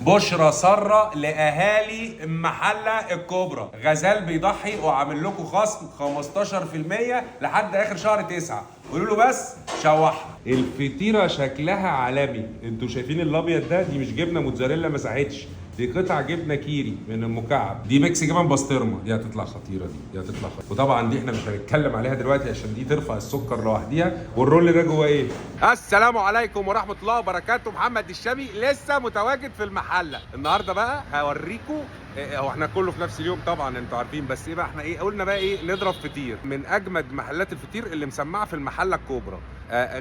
بشرى ساره لاهالي المحله الكبرى، غزال بيضحي وعامل لكم خصم 15% لحد اخر شهر 9. قولوا له بس شوحها. الفطيره شكلها عالمي، انتوا شايفين الابيض ده؟ دي مش جبنه موتزاريلا ما ساحتش، دي قطع جبنه كيري من المكعب، دي ميكس جبن بسطرمه، دي هتطلع خطيره، دي هتطلع خطيره. وطبعا دي احنا مش هنتكلم عليها دلوقتي عشان دي ترفع السكر لوحديها. والرول ده جوه ايه؟ السلام عليكم ورحمه الله وبركاته. محمد الشامي لسه متواجد في المحله النهارده. بقى هوريكم هو احنا كله في نفس اليوم طبعا انتوا عارفين، بس ايه بقى احنا ايه قلنا بقى ايه؟ نضرب فطير من اجمد محلات الفطير اللي مسمعه في المحله الكبرى.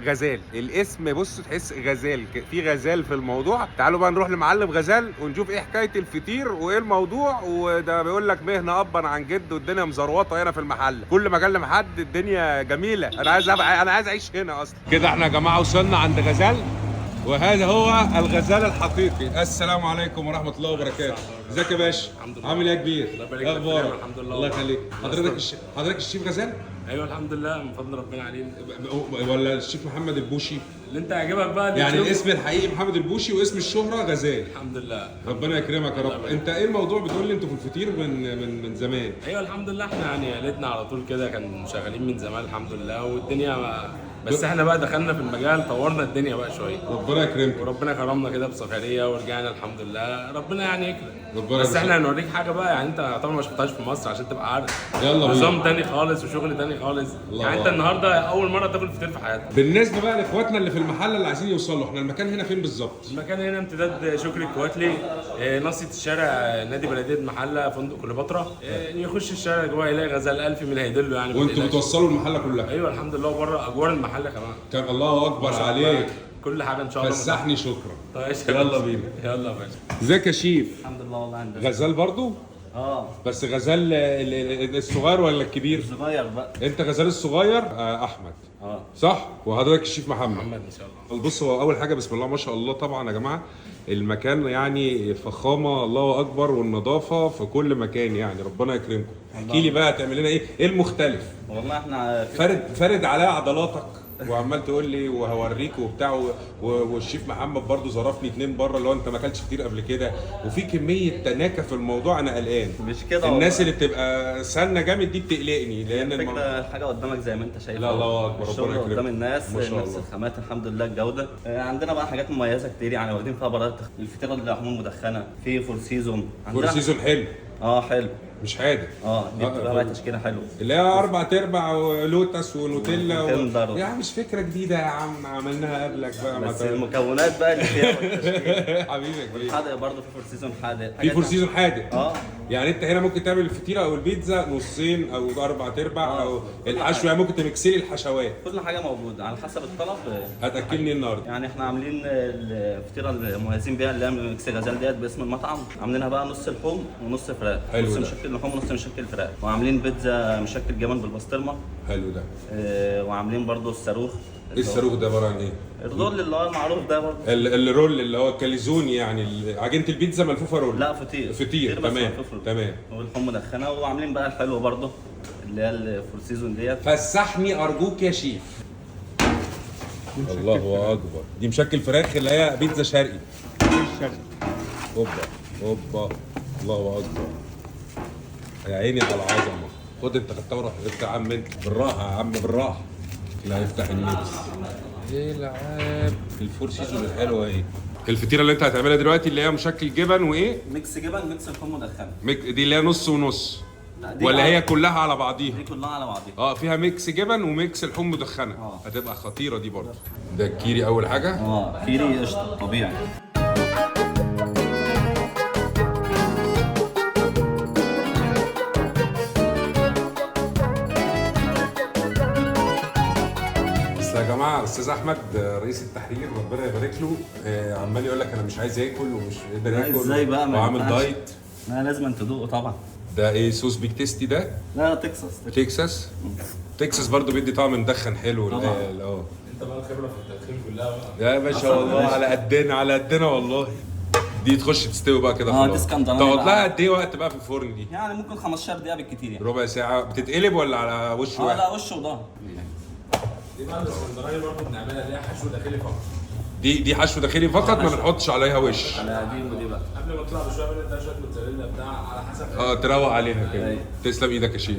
غزال الاسم، بص تحس غزال، في غزال في الموضوع. تعالوا بقى نروح لمعلم غزال ونشوف ايه حكايه الفطير وايه الموضوع. وده بيقول لك مهنه ابا عن جد، والدنيا مزروطه هنا في المحل. كل ما اكلم حد الدنيا جميله، انا عايز اعيش هنا اصلا. كده احنا يا جماعه وصلنا عند غزال، وهذا هو الغزال الحقيقي. السلام عليكم ورحمه الله وبركاته. ازيك يا باشا؟ الحمد لله. عامل ايه يا كبير؟ الله يبارك ايه اخبارك؟ الحمد لله. الله يخليك. حضرتك الشيف غزال؟ ايوه الحمد لله، من فضل ربنا علينا. ولا الشيف محمد البوشي؟ اللي انت عاجبك بقى يعني الاسم الحقيقي محمد البوشي واسم الشهره غزال. الحمد لله. ربنا يكرمك يا رب. انت ايه الموضوع؟ بتقول لي انتوا في الفطير من زمان. ايوه الحمد لله، احنا يعني عيلتنا على طول كده كان شغالين من زمان الحمد لله، والدنيا بس احنا بقى دخلنا في المجال، طورنا الدنيا بقى شويه. ربنا يكرمك. وربنا كرمنا كده بسفريه ورجعنا الحمد لله، ربنا يعني يكرم. ربنا بس احنا هنوريك حاجه بقى، يعني انت طبعا ما شفتهاش في مصر عشان تبقى عارف. يلا بينا. نظام تاني خالص وشغل تاني خالص. يعني انت النهارده اول مره تاكل فطير في حياتك. بالنسبه بقى لاخواتنا اللي في المحل اللي عايزين يوصلوا، احنا المكان هنا فين بالظبط؟ المكان هنا امتداد شكري الكواتلي، ناصية الشارع نادي بلديه المحله، فندق كليوباترا. يخش الشارع جوه يلاقي غزال الفي من هيدله يعني. وانتوا بتوصلوا المحله كلها؟ ايوه الحمد لله، وبره اجوار المحله كمان. كان الله اكبر عليك. كل حاجه ان شاء الله. فسحني شكرا. طيب يلا بينا. يلا يا باشا. ازيك يا شيف؟ الحمد لله والله عندك. غزال برضو؟ بس غزال الصغير ولا الكبير؟ صغير بقى. انت غزال الصغير. احمد. صح. وحضرتك الشيف محمد. محمد ان شاء الله. بص، هو اول حاجه بسم الله ما شاء الله طبعا يا جماعه، المكان يعني فخامه الله اكبر، والنظافه في كل مكان يعني. ربنا يكرمكم. احكي لي بقى تعمل لنا ايه المختلف؟ والله احنا فارد عليا عضلاتك وعمال تقول لي وهوريك وبتاع والشيف محمد برضو ظرفني 2 بره، اللي هو انت ما اكلتش كتير قبل كده، وفي كميه تناكه في الموضوع. انا قلقان. مش كده الناس اللي بتبقى سنه جامد دي بتقلقني، لان الفكره الحاجه قدامك زي ما انت شايف. لا الله اكبر. الشغل ربنا قدام الناس ما شاء نفس الله. الخامات الحمد لله الجوده. عندنا بقى حاجات مميزه كتير يعني، واخدين فيها براءه الفطيره اللحوم مدخنه في فور سيزون. فور سيزون حلو. حلو. مش حادق. دي بتبقى بقى تشكيله حلوه، اللي هي 4/4 لوتس ونوتيلا يا عم مش فكره جديده يا عم، عملناها قبلك بقى. بس المكونات بقى اللي فيها والتشكيل. حبيبي حادق برضه، في فور سيزون حادق. في فور سيزون حادق. اه يعني انت هنا ممكن تعمل الفطيره او البيتزا نصين او 4/4 او الحشو، يعني ممكن تمكسلي الحشوات. كل حاجه موجوده على حسب الطلب. هتاكلني النهارده. يعني احنا عاملين الفطيره المميزين بيها اللي هي ميكس غزال ديت باسم المطعم، عاملينها بقى نص لحوم ونص فراخ. نص مشكل لحوم ونص مشكل فراخ، وعاملين بيتزا مشكل جبن بالبسطرمه. حلو ده. وعاملين برضو الصاروخ. ايه الصاروخ ده عباره عن ايه؟ الرول اللي هو المعروف ده برضو. الرول اللي هو الكاليزوني، يعني عجينه البيتزا ملفوفه رول. لا فطير. فطير تمام تمام. واللحوم مدخنه، وعاملين بقى الحلو برضو اللي هي الفور سيزون ديت. فسحني ارجوك يا شيف. الله اكبر. دي مشكل فراخ اللي هي بيتزا شرقي. اوبا الله اكبر. يا عيني على العظمه. خد انت خدتها وروح يا عم انت. بالراحه يا عم بالراحه. لا يفتح النفس. ايه العاب الفور سيزون الحلوه ايه؟ الفطيره اللي انت هتعملها دلوقتي اللي هي مشكل جبن وايه؟ ميكس جبن ميكس لحوم مدخنه. دي اللي هي نص ونص ولا هي كلها على بعضيها؟ دي كلها على بعضيها. فيها ميكس جبن وميكس لحوم مدخنه. هتبقى خطيره دي برضه. ده الكيري اول حاجه. كيري قشطه طبيعي. يا جماعه استاذ احمد رئيس التحرير ربنا يبارك له عمال يقول لك انا مش عايز اكل ومش قادر اكل. ازاي بقى؟ وعامل دايت. لا لازم تدوقه طبعا. ده ايه صوص بيك تيستي ده؟ لا تكساس. تكساس برضو بيدي طعم مدخن حلو. طبعا. انت بقى خبره في التدخين كلها بقى. يا باشا والله على قدنا والله. دي تخش تستوي بقى كده خلاص. دي اسكندراني. تقعد لها قد ايه وقت بقى في الفرن دي؟ يعني ممكن 15 دقيقه بالكتير يعني. ربع ساعه. بتتقلب ولا على وش واحد؟ لا وش وظهر. دي بقى الاسكندراني برضه بنعملها اللي هي حشو داخلي فقط. دي حشو داخلي فقط، ما بنحطش عليها وش. على دي ودي بقى. قبل ما تطلع بشويه بنقطع شويه موتزاريلا بتاع على حسب. تروق عليها كده. أيوة. تسلم ايدك يا شيخ.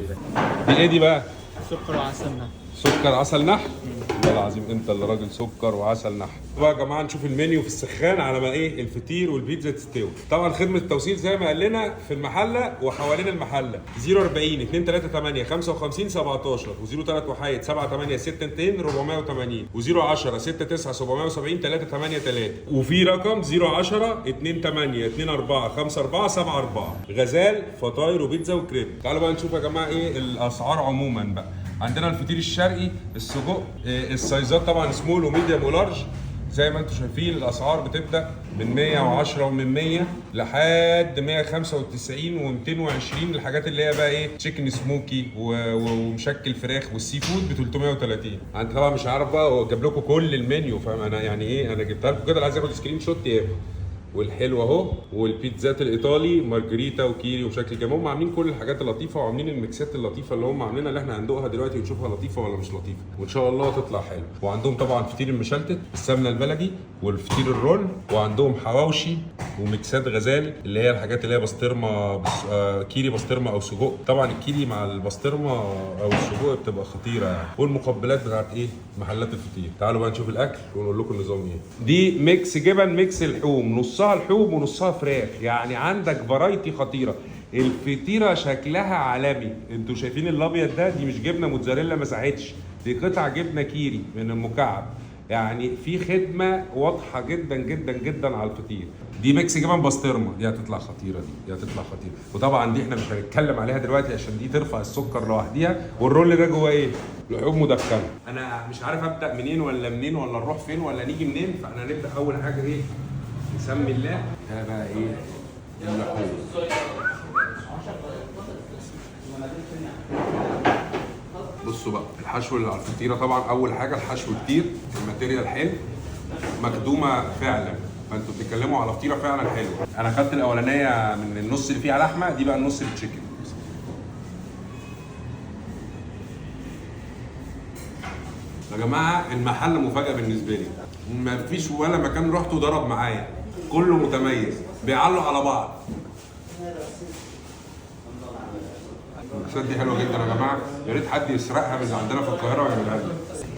دي ايه دي بقى؟ سكر وعسل نحل. سكر عسل نحل. والله العظيم انت اللي راجل سكر وعسل نحل. بقى يا جماعه نشوف المنيو في السخان على ما ايه الفطير والبيتزا تستوي. طبعا خدمه التوصيل زي ما قال لنا في المحله وحوالين المحله 040 238 55 17 و03 وحيد 78 62 480 و010 69 770 383 وفي رقم 010 28 24 54 74. غزال فطاير وبيتزا وكريب. تعالوا بقى نشوف يا جماعه ايه الاسعار عموما بقى. عندنا الفطير الشرقي السجق السايزات طبعا سمول وميديوم ولارج زي ما انتم شايفين. الاسعار بتبدا من 110 ومن 100 لحد 195 و220. الحاجات اللي هي بقى ايه تشيكن سموكي ومشكل فراخ والسي فود ب 330. انت طبعا مش عارف بقى جاب لكم كل المنيو فاهم انا يعني ايه. انا جبتها لكم كده اللي عايز ياخد سكرين شوت ياخد. والحلو اهو والبيتزات الايطالي مارجريتا وكيري وشكل كمان. هم عاملين كل الحاجات اللطيفه وعاملين الميكسات اللطيفه اللي هم عاملينها اللي احنا هندوقها دلوقتي ونشوفها لطيفه ولا مش لطيفه وان شاء الله تطلع حلو. وعندهم طبعا فطير المشلتت بالسمنه البلدي والفطير الرول وعندهم حواوشي وميكسات غزال اللي هي الحاجات اللي هي بسطرمه كيري بسطرمه او سجق. طبعا الكيري مع البسطرمه او السجق بتبقى خطيره يعني. والمقبلات بتاعت ايه محلات الفطير. تعالوا بقى نشوف الاكل ونقول لكم النظام ايه. دي ميكس جبن ميكس لحوم نصها لحوم ونصها فراخ. يعني عندك فرايتي خطيره. الفطيره شكلها عالمي. انتوا شايفين الابيض ده دي مش جبنه موتزاريلا ما ساعتش دي قطع جبنه كيري من المكعب. يعني في خدمه واضحه جدا جدا جدا على الفطير. دي ميكس جبن بسطرمه دي هتطلع خطيره دي هتطلع خطيره. وطبعا دي احنا مش هنتكلم عليها دلوقتي عشان دي ترفع السكر لوحديها. والرول ده جوه ايه لحوم مدخنه. انا مش عارف ابدا منين ولا نروح فين ولا نيجي منين. فاحنا هنبدا اول حاجه ايه بسم الله. ده بقى ايه اللحوم. بصوا بقى الحشو اللي على الفطيره. طبعا اول حاجه الحشو كتير الماتيريال حلو مخدومه فعلا. فانتوا بتتكلموا على فطيره فعلا حلوه. انا خدت الاولانيه من النص اللي فيها لحمه دي بقى النص التشيكن. يا جماعه المحل مفاجاه بالنسبه لي. مفيش ولا مكان رحته ضرب معايا. كله متميز بيعلوا على بعض. المكسات دي حلوه جدا يا جماعه. يا ريت حد يسرقها من عندنا في القاهره ويعملها لنا.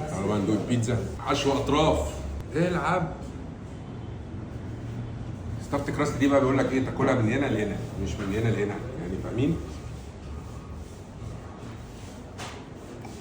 تعالوا بقى ندوق البيتزا حشو اطراف. العب ستافت كراست دي بقى بيقول لك ايه تاكلها من هنا لهنا مش من هنا لهنا يعني فاهمين.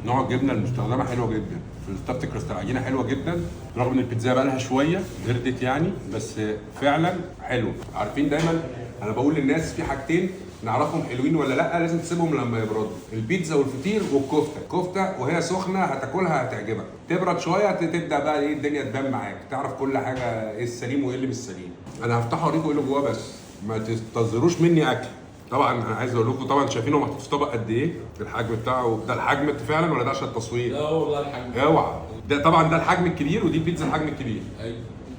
نوع الجبنه المستخدمه حلوه جدا في الستافت كراست. العجينه حلوه جدا رغم ان البيتزا بقى لها شويه بردت يعني بس فعلا حلوه. عارفين دايما انا بقول للناس في حاجتين نعرفهم حلوين ولا لا لازم تسيبهم لما يبردوا. البيتزا والفطير والكفته. الكفته وهي سخنه هتاكلها هتعجبك. تبرد شويه تبدا بقى ايه الدنيا تبان معاك. تعرف كل حاجه ايه السليم وايه اللي مش سليم. انا هفتحه اوريكم ايه اللي جواه بس ما تنتظروش مني اكل. طبعا انا عايز اقول لكم طبعا شايفين هو محطوط في طبق قد ايه. الحجم بتاعه ده الحجم فعلا ولا ده عشان التصوير؟ لا والله الحجم. اوعى ده طبعا ده الحجم الكبير ودي البيتزا الحجم الكبير. ايوه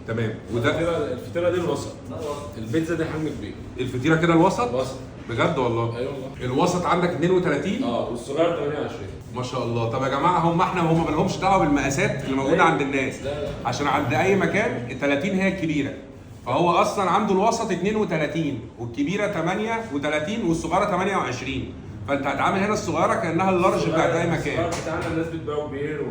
تمام. وده الفطيره دي الوسط. البيتزا دي حجم كبير. الفطيره كده الوسط؟ وسط بجد والله؟ ايوه والله. الوسط عندك 32 والصغير 28 ما شاء الله. طب يا جماعه هم ما لهمش دعوه بالمقاسات اللي موجوده عند الناس. لا. عشان عند اي مكان 30 هي الكبيره. فهو اصلا عنده الوسط 32 والكبيره 38 والصغيره 28. فانت هتعامل هنا الصغيره كانها اللارج بتاعت اي مكان. الصغير بتاعنا الناس بتبيعه كبير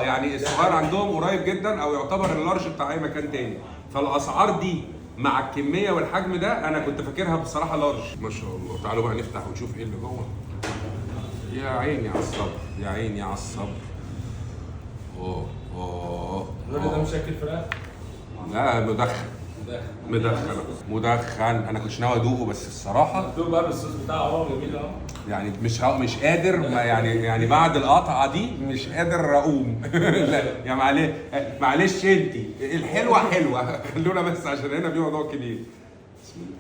يعني الصغير عندهم قريب جدا او يعتبر اللارج بتاع اي مكان تاني. فالاسعار دي مع الكميه والحجم ده انا كنت فاكرها بصراحه لارج. ما شاء الله. تعالوا بقى نفتح ونشوف ايه اللي جوه. يا عيني على الصبر يا عيني على الصبر. الراجل ده مشكل فراخ؟ لا مدخن. انا كنتش ناوي ادوقه بس الصراحه دوق بقى بالصوص بتاعه جميل يعني مش قادر يعني بعد القطعه دي مش قادر اقوم. لا يا معلش انت الحلوه حلوه خلونا بس عشان هنا في موضوع كبير. بسم الله.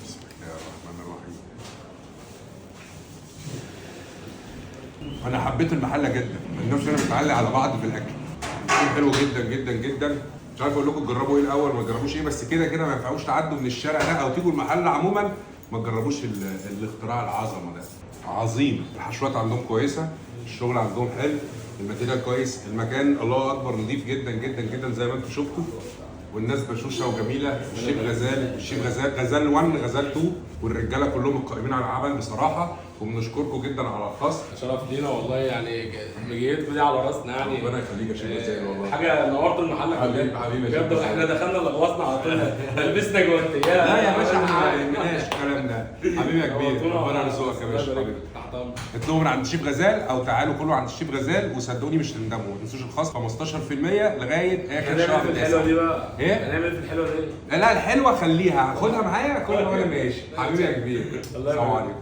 بسم الله الرحمن الرحيم. انا حبيت المحله جدا. الناس هنا بتعلق على بعض في الاكل. حلو جدا جدا جدا. مش عارف اقول لكم تجربوا ايه الاول ما تجربوش ايه بس كده ما ينفعوش تعدوا من الشارع ده او تيجوا المحل عموما ما تجربوش الاختراع العظمه ده. عظيم. الحشوات عندهم كويسه. الشغل عندهم حلو. الماتيريال كويس، المكان الله اكبر نضيف جدا جدا جدا زي ما انتم شفتوا، والناس بشوشه وجميله. الشيف غزال، الشيف غزال 1 غزال 2، والرجاله كلهم القائمين على العمل بصراحه، وبنشكركم جدا على الخصم. شرف لينا والله، يعني مجيتكم دي على راسنا يعني. ربنا يخليك يا شيخ غزال والله. حاجه نورت المحل حبيبي حبيبي يا شيخ بجد. غزال. احنا دخلنا لغوصنا على طول، لبسنا جوانتيات. لا يا باشا احنا ما يهمناش الكلام ده. حبيبي يا كبير، ربنا يرزقك يا باشا حبيبي. تحت امرك. اطلبوا من عند الشيف غزال او تعالوا كلوا عند الشيف غزال، وصدقوني مش تندموا. ما تنسوش الخصم 15% لغايه اخر هنعمل شهر في الحلوه 9. دي بقى. ايه؟ هنعمل في الحلوه دي. لا الحلوه خليها، هاخدها معايا كل وانا ماشي. حبيبي يا كبير، السلام عليكم.